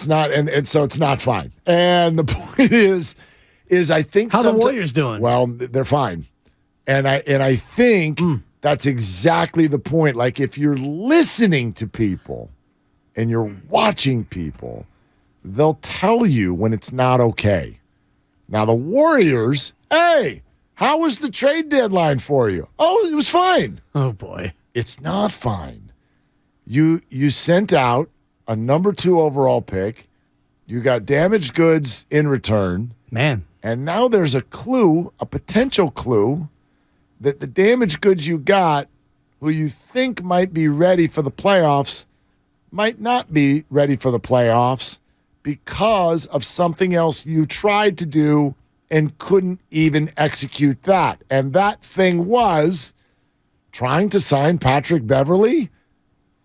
It's not, and so it's not fine. And the point is I think how the Warriors doing? Well, they're fine, and I think that's exactly the point. Like if you're listening to people and you're watching people, they'll tell you when it's not okay. Now the Warriors, hey, how was the trade deadline for you? Oh, it was fine. Oh boy, it's not fine. You sent out a number 2 overall pick. You got damaged goods in return. Man. And now there's a potential clue, that the damaged goods you got, who you think might be ready for the playoffs, might not be ready for the playoffs because of something else you tried to do and couldn't even execute that. And that thing was trying to sign Patrick Beverley.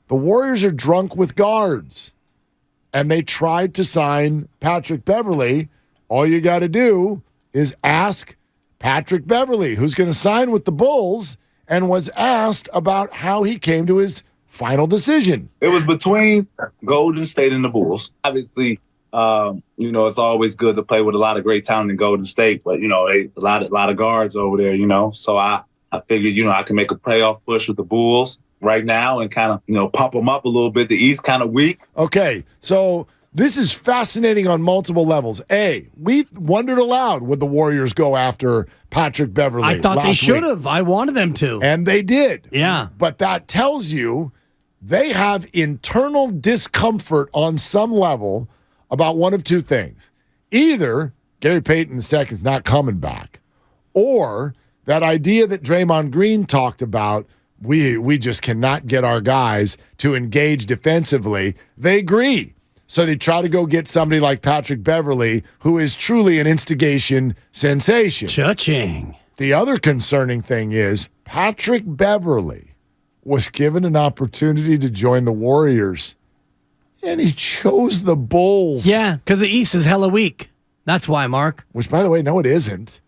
The Warriors are drunk with guards, and they tried to sign Patrick Beverley. All you got to do is ask Patrick Beverley, who's going to sign with the Bulls, and was asked about how he came to his final decision. It was between Golden State and the Bulls. Obviously, it's always good to play with a lot of great talent in Golden State, but, a lot of guards over there, So I figured, I can make a playoff push with the Bulls right now and kind of, pump them up a little bit. The East kind of weak. Okay, so this is fascinating on multiple levels. A, we wondered aloud, would the Warriors go after Patrick Beverley? I thought they should have. I wanted them to. And they did. Yeah. But that tells you they have internal discomfort on some level about one of two things. Either Gary Payton II is not coming back, or that idea that Draymond Green talked about, we just cannot get our guys to engage defensively. They agree. So they try to go get somebody like Patrick Beverley, who is truly an instigation sensation. Cha-ching. The other concerning thing is Patrick Beverley was given an opportunity to join the Warriors, and he chose the Bulls. Yeah, because the East is hella weak. That's why, Mark. Which, by the way, no, it isn't.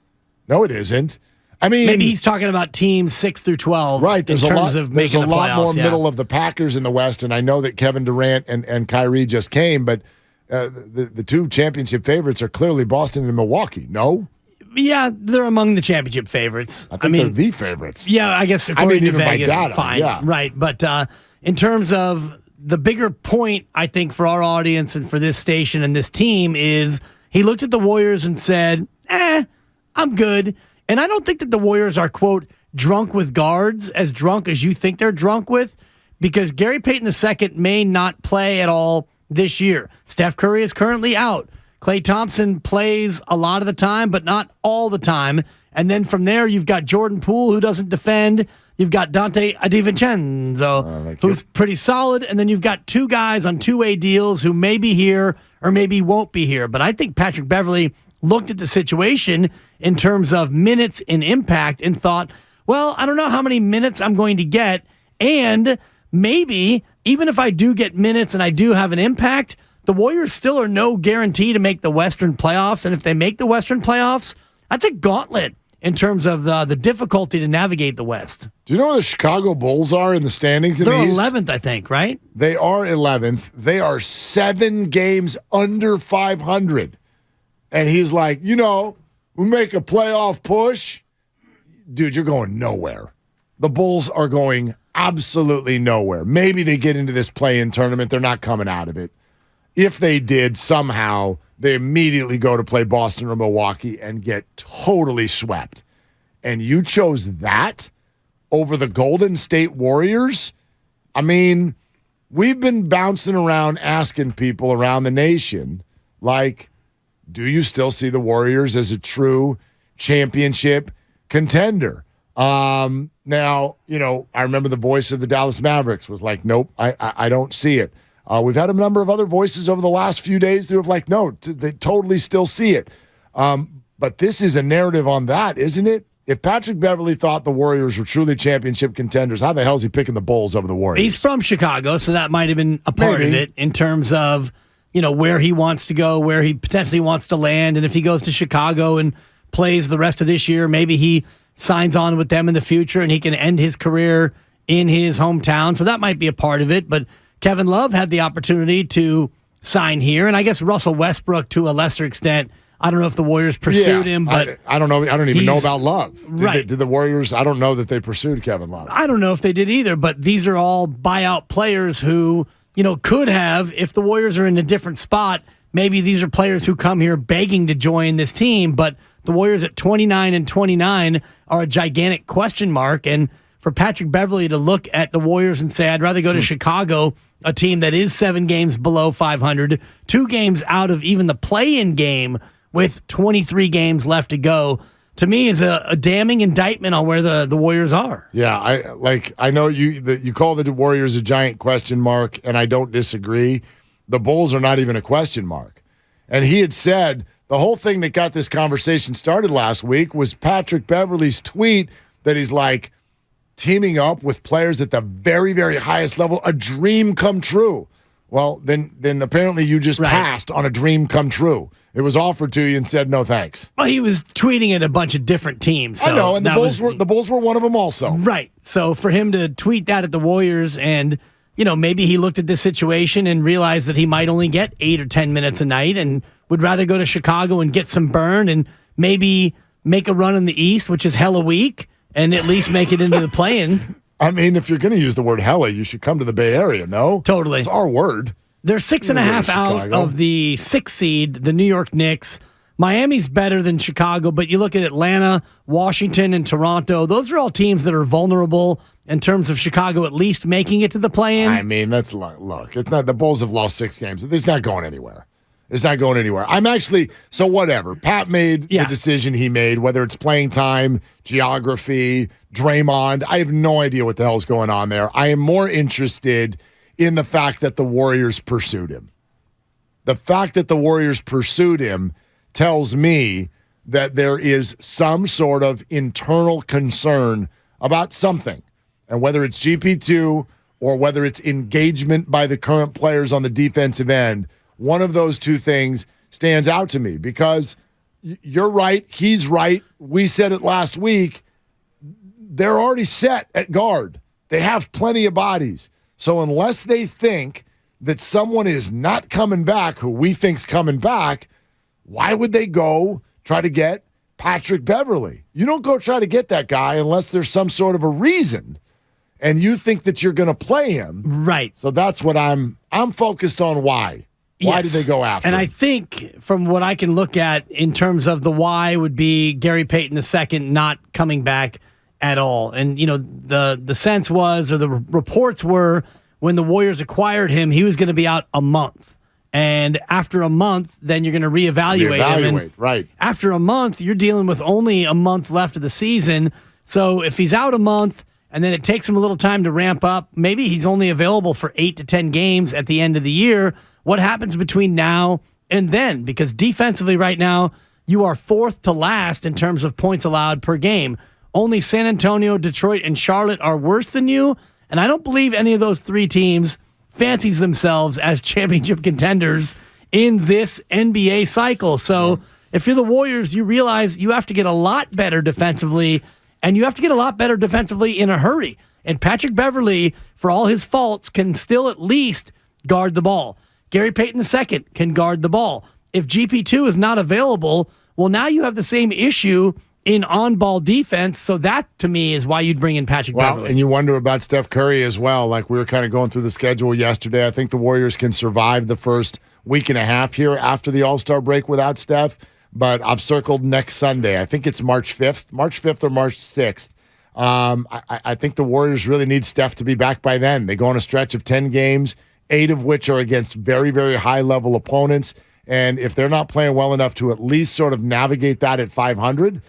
No, it isn't. I mean, maybe he's talking about teams 6 through 12. Right. There's a lot more yeah. middle of the Packers in the West, and I know that Kevin Durant and Kyrie just came, but the two championship favorites are clearly Boston and Milwaukee. No? Yeah, they're among the championship favorites. I think they're the favorites. Yeah, I guess according to even Vegas, by data, fine. yeah. Right, but in terms of the bigger point, I think, for our audience and for this station and this team is he looked at the Warriors and said, I'm good. And I don't think that the Warriors are, quote, drunk with guards, as drunk as you think they're drunk with, because Gary Payton II may not play at all this year. Steph Curry is currently out. Klay Thompson plays a lot of the time, but not all the time. And then from there, you've got Jordan Poole, who doesn't defend. You've got Dante DiVincenzo, who's pretty solid. And then you've got two guys on two-way deals who may be here or maybe won't be here. But I think Patrick Beverley looked at the situation in terms of minutes and impact and thought, well, I don't know how many minutes I'm going to get. And maybe even if I do get minutes and I do have an impact, the Warriors still are no guarantee to make the Western playoffs. And if they make the Western playoffs, that's a gauntlet in terms of the difficulty to navigate the West. Do you know where the Chicago Bulls are in the standings? They're 11th, I think, right? They are 11th. They are 7 games under 500. And he's like, we make a playoff push. Dude, you're going nowhere. The Bulls are going absolutely nowhere. Maybe they get into this play-in tournament. They're not coming out of it. If they did, somehow, they immediately go to play Boston or Milwaukee and get totally swept. And you chose that over the Golden State Warriors? I mean, we've been bouncing around asking people around the nation, like, do you still see the Warriors as a true championship contender? Now, I remember the voice of the Dallas Mavericks was like, nope, I don't see it. We've had a number of other voices over the last few days who have like, no, they totally still see it. But this is a narrative on that, isn't it? If Patrick Beverley thought the Warriors were truly championship contenders, how the hell is he picking the Bulls over the Warriors? He's from Chicago, so that might have been a part of it in terms of where he wants to go, where he potentially wants to land. And if he goes to Chicago and plays the rest of this year, maybe he signs on with them in the future and he can end his career in his hometown. So that might be a part of it. But Kevin Love had the opportunity to sign here. And I guess Russell Westbrook, to a lesser extent, I don't know if the Warriors pursued him, but I don't know. I don't even know about Love. Did the Warriors? I don't know that they pursued Kevin Love. I don't know if they did either, but these are all buyout players who, could have, if the Warriors are in a different spot, maybe these are players who come here begging to join this team, but the Warriors at 29 and 29 are a gigantic question mark. And for Patrick Beverley to look at the Warriors and say, I'd rather go to Chicago, a team that is 7 games below 500, 2 games out of even the play-in game with 23 games left to go, to me is a damning indictment on where the Warriors are. Yeah, I know you call the Warriors a giant question mark, and I don't disagree. The Bulls are not even a question mark. And he had said the whole thing that got this conversation started last week was Patrick Beverley's tweet that he's like, teaming up with players at the very, very highest level, a dream come true. Well, then apparently you just passed on a dream come true. It was offered to you and said no thanks. Well, he was tweeting at a bunch of different teams. So I know, and the Bulls were one of them also. Right. So for him to tweet that at the Warriors, and maybe he looked at this situation and realized that he might only get 8 or 10 minutes a night and would rather go to Chicago and get some burn and maybe make a run in the East, which is hella weak, and at least make it into the play-in. I mean, if you're going to use the word hella, you should come to the Bay Area, no? Totally. It's our word. They're 6.5 out of the 6th seed, the New York Knicks. Miami's better than Chicago, but you look at Atlanta, Washington, and Toronto. Those are all teams that are vulnerable in terms of Chicago at least making it to the play-in. I mean, look. It's not the Bulls have lost 6 games. It's not going anywhere. It's not going anywhere. So whatever. Pat made the decision he made, whether it's playing time, geography, Draymond. I have no idea what the hell's going on there. I am more interested in the fact that the Warriors pursued him. The fact that the Warriors pursued him tells me that there is some sort of internal concern about something. And whether it's GP2 or whether it's engagement by the current players on the defensive end, one of those two things stands out to me because you're right, he's right. We said it last week. They're already set at guard. They have plenty of bodies. So unless they think that someone is not coming back who we think's coming back, why would they go try to get Patrick Beverley? You don't go try to get that guy unless there's some sort of a reason and you think that you're going to play him. Right. So that's what I'm focused on. Why did they go after him? And I think from what I can look at in terms of the why would be Gary Payton II not coming back at all. And, the sense was, or the reports were, when the Warriors acquired him, he was going to be out a month. And after a month, then you're going to reevaluate him. And right. After a month, you're dealing with only a month left of the season. So if he's out a month and then it takes him a little time to ramp up, maybe he's only available for 8 to 10 games at the end of the year. What happens between now and then? Because defensively right now, you are 4th to last in terms of points allowed per game. Only San Antonio, Detroit, and Charlotte are worse than you. And I don't believe any of those 3 teams fancies themselves as championship contenders in this NBA cycle. So if you're the Warriors, you realize you have to get a lot better defensively, and you have to get a lot better defensively in a hurry. And Patrick Beverley, for all his faults, can still at least guard the ball. Gary Payton II can guard the ball. If GP2 is not available, well, now you have the same issue in on-ball defense, so that, to me, is why you'd bring in Patrick Beverley. And you wonder about Steph Curry as well. Like, we were kind of going through the schedule yesterday. I think the Warriors can survive the first week and a half here after the All-Star break without Steph, but I've circled next Sunday. I think it's March 5th or March 6th. I think the Warriors really need Steph to be back by then. They go on a stretch of 10 games, 8 of which are against very, very high-level opponents, and if they're not playing well enough to at least sort of navigate that at 500,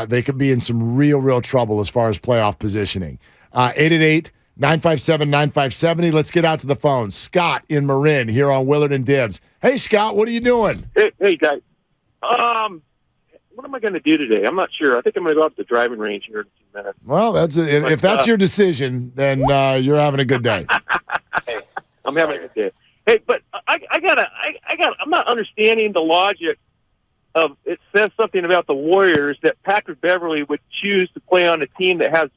they could be in some real trouble as far as playoff positioning. 888-957-9570. Let's get out to the phone. Scott in Marin here on Willard and Dibs. Hey, Scott, what are you doing? Hey guys. What am I going to do today? I'm not sure. I think I'm going to go up to the driving range here in a few minutes. Well, if that's your decision, then you're having a good day. I'm having a good day. Hey, but I'm not understanding the logic of, it says something about the Warriors that Patrick Beverley would choose to play on a team that has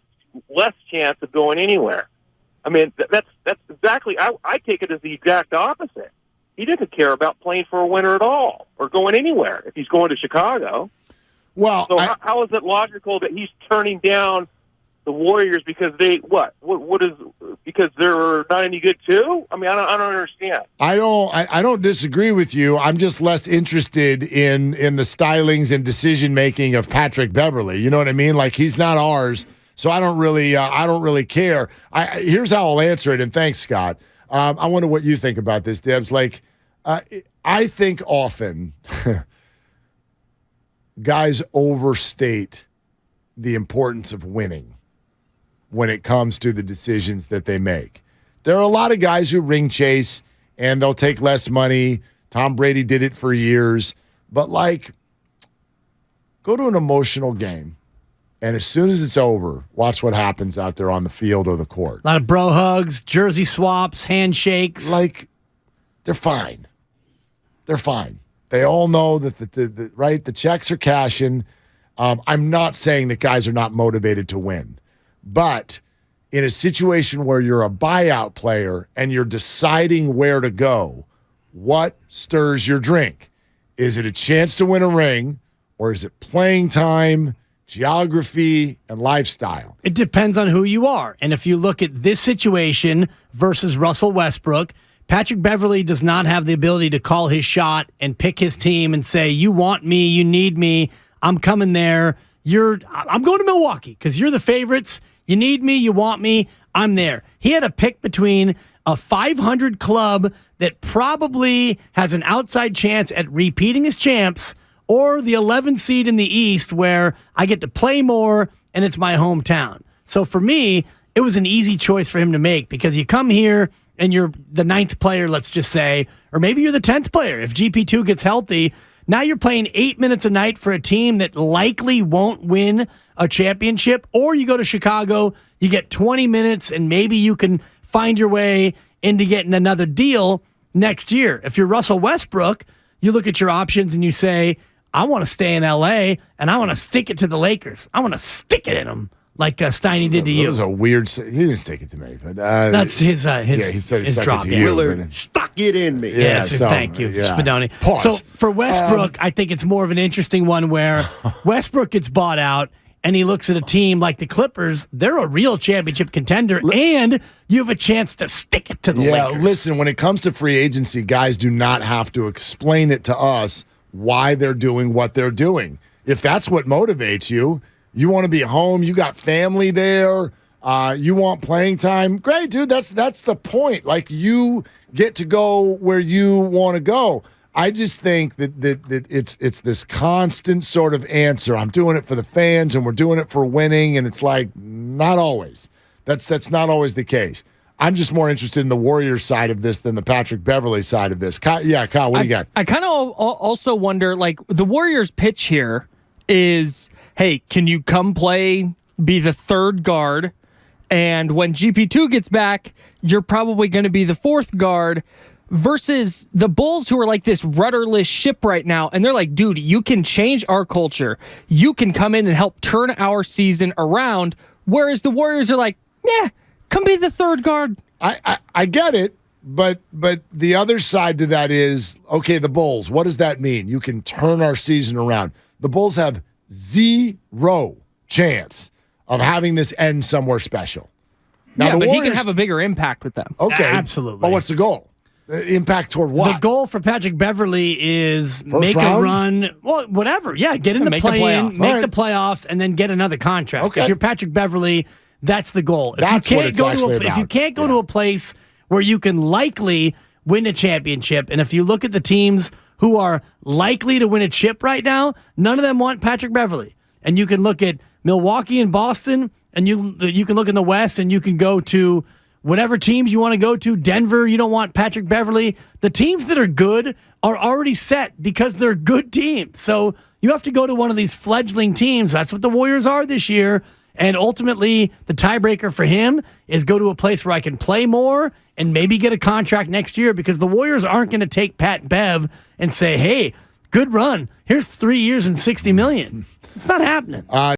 less chance of going anywhere. I mean, that's exactly, I take it as the exact opposite. he doesn't care about playing for a winner at all or going anywhere if he's going to Chicago. Well, so how is it logical that he's turning down the Warriors because because they're not any good too? I mean, I don't understand. I don't disagree with you. I'm just less interested in the stylings and decision making of Patrick Beverley. You know what I mean? Like, he's not ours, so I don't really care. Here's how I'll answer it, and thanks, Scott. I wonder what you think about this, Dibs. Like, I think often guys overstate the importance of winning when it comes to the decisions that they make. There are a lot of guys who ring chase and they'll take less money. Tom Brady did it for years. But, like, go to an emotional game, and as soon as it's over, watch what happens out there on the field or the court. A lot of bro hugs, jersey swaps, handshakes. Like, they're fine. They're fine. They all know that the checks are cashing. I'm not saying that guys are not motivated to win. But in a situation where you're a buyout player and you're deciding where to go, what stirs your drink? Is it a chance to win a ring, or is it playing time, geography, and lifestyle? It depends on who you are. And if you look at this situation versus Russell Westbrook, Patrick Beverley does not have the ability to call his shot and pick his team and say, you want me, you need me, I'm coming there. I'm going to Milwaukee because you're the favorites. You need me, you want me, I'm there. He had a pick between a 500 club that probably has an outside chance at repeating as champs, or the 11 seed in the East where I get to play more and it's my hometown. So for me, it was an easy choice for him to make because you come here and you're the 9th player, let's just say, or maybe you're the 10th player. If GP2 gets healthy, now you're playing 8 minutes a night for a team that likely won't win a championship, or you go to Chicago, you get 20 minutes, and maybe you can find your way into getting another deal next year. If you're Russell Westbrook, you look at your options and you say, I want to stay in L.A., and I want to stick it to the Lakers. I want to stick it in them like Steiny did to you. It was a weird... He didn't stick it to me. But, that's his he said he stuck drop. it to you. Willard stuck it in me. Thank you, Spadoni. Pause. So for Westbrook, I think it's more of an interesting one where Westbrook gets bought out, and he looks at a team like the Clippers. They're a real championship contender, and you have a chance to stick it to the Lakers. Yeah, listen, when it comes to free agency, guys do not have to explain it to us why they're doing what they're doing. If that's what motivates you, you want to be home, you got family there, you want playing time, great, dude, that's the point. Like, you get to go where you want to go. I just think that it's this constant sort of answer. I'm doing it for the fans, and we're doing it for winning, and it's like, not always. That's not always the case. I'm just more interested in the Warriors side of this than the Patrick Beverley side of this. Kyle, what do you got? I kind of also wonder, like, the Warriors' pitch here is, hey, can you come play, be the third guard, and when GP2 gets back, you're probably going to be the fourth guard, versus the Bulls, who are like this rudderless ship right now, and they're like, dude, you can change our culture. You can come in and help turn our season around, whereas the Warriors are like, yeah, come be the third guard. I get it, but the other side to that is, okay, the Bulls, what does that mean? You can turn our season around. The Bulls have zero chance of having this end somewhere special. Now, yeah, but Warriors, he can have a bigger impact with them. Okay. Absolutely. But what's the goal? Impact toward what? The goal for Patrick Beverley is make round? a run, well, whatever. Yeah, get in the play-in, make the playoffs, and then get another contract. Okay. If you're Patrick Beverley, that's the goal. That's what it's actually about. If you can't go to a place where you can likely win a championship, and if you look at the teams who are likely to win a chip right now, none of them want Patrick Beverley. And you can look at Milwaukee and Boston, and you can look in the West, and you can go to whatever teams you want to go to. Denver, you don't want Patrick Beverley. The teams that are good are already set because they're good teams. So you have to go to one of these fledgling teams. That's what the Warriors are this year. And ultimately, the tiebreaker for him is go to a place where I can play more and maybe get a contract next year, because the Warriors aren't going to take Pat Bev and say, hey, good run. Here's 3 years and $60 million. It's not happening.